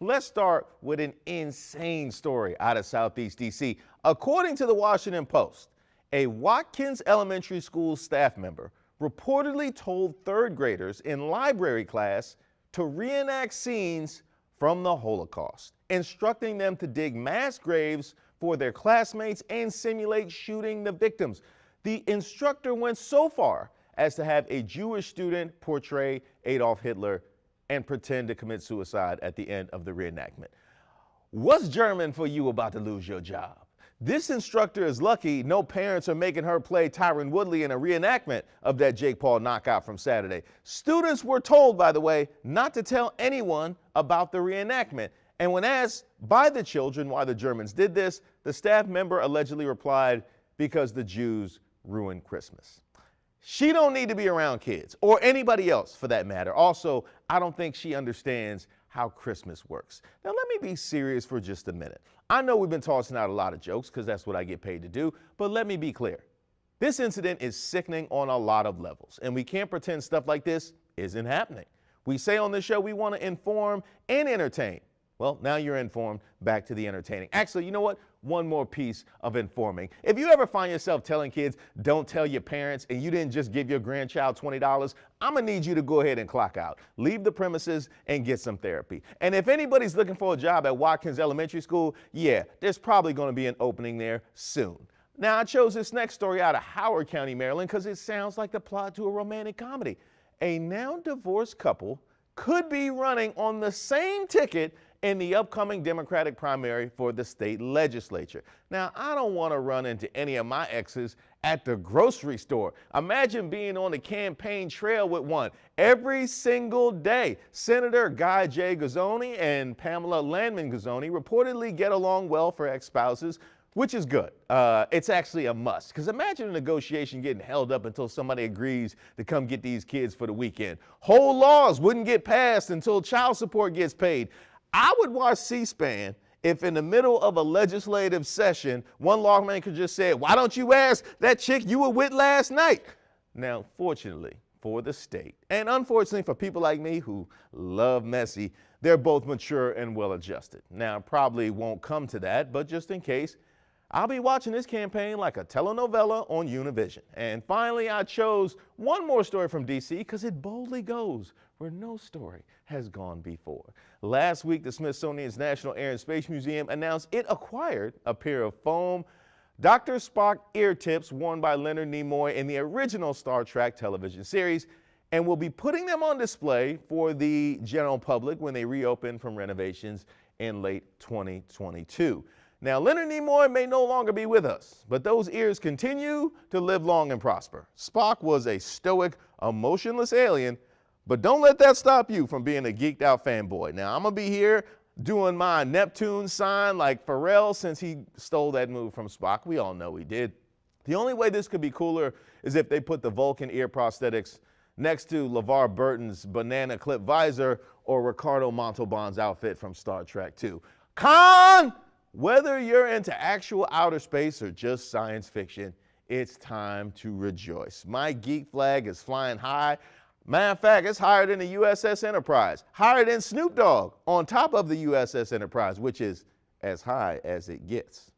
Let's start with an insane story out of Southeast DC. According to the Washington Post, a Watkins Elementary School staff member reportedly told third graders in library class to reenact scenes from the Holocaust, instructing them to dig mass graves for their classmates and simulate shooting the victims. The instructor went so far as to have a Jewish student portray Adolf Hitler and pretend to commit suicide at the end of the reenactment. What's German for you about to lose your job? This instructor is lucky no parents are making her play Tyron Woodley in a reenactment of that Jake Paul knockout from Saturday. Students were told, by the way, not to tell anyone about the reenactment. And when asked by the children why the Germans did this, the staff member allegedly replied, because the Jews ruined Christmas. She don't need to be around kids, or anybody else for that matter. Also, I don't think she understands how Christmas works. Now, let me be serious for just a minute. I know we've been tossing out a lot of jokes because that's what I get paid to do, but let me be clear. This incident is sickening on a lot of levels, and we can't pretend stuff like this isn't happening. We say on this show we want to inform and entertain. Well, now you're informed, back to the entertaining. Actually, you know what? One more piece of informing. If you ever find yourself telling kids, don't tell your parents, and you didn't just give your grandchild $20, I'm gonna need you to go ahead and clock out. Leave the premises and get some therapy. And if anybody's looking for a job at Watkins Elementary School, yeah, there's probably gonna be an opening there soon. Now, I chose this next story out of Howard County, Maryland, because it sounds like the plot to a romantic comedy. A now divorced couple could be running on the same ticket in the upcoming Democratic primary for the state legislature. Now, I don't want to run into any of my exes at the grocery store. Imagine being on the campaign trail with one every single day. Senator Guy J. Gazzoni and Pamela Landman Gazzoni reportedly get along well for ex-spouses, which is good. It's actually a must, because imagine a negotiation getting held up until somebody agrees to come get these kids for the weekend. Whole laws wouldn't get passed until child support gets paid. I would watch C-SPAN if in the middle of a legislative session, one lawmaker just said, why don't you ask that chick you were with last night? Now, fortunately for the state, and unfortunately for people like me who love messy, they're both mature and well-adjusted. Now, probably won't come to that, but just in case, I'll be watching this campaign like a telenovela on Univision. And finally, I chose one more story from DC because it boldly goes where no story has gone before. Last week, the Smithsonian's National Air and Space Museum announced it acquired a pair of foam Dr. Spock ear tips worn by Leonard Nimoy in the original Star Trek television series, and will be putting them on display for the general public when they reopen from renovations in late 2022. Now, Leonard Nimoy may no longer be with us, but those ears continue to live long and prosper. Spock was a stoic, emotionless alien, but don't let that stop you from being a geeked out fanboy. Now, I'm gonna be here doing my Neptune sign like Pharrell, since he stole that move from Spock. We all know he did. The only way this could be cooler is if they put the Vulcan ear prosthetics next to LeVar Burton's banana clip visor or Ricardo Montalban's outfit from Star Trek II. Whether you're into actual outer space or just science fiction, it's time to rejoice. My geek flag is flying high. Matter of fact, it's higher than the USS Enterprise, higher than Snoop Dogg on top of the USS Enterprise, which is as high as it gets.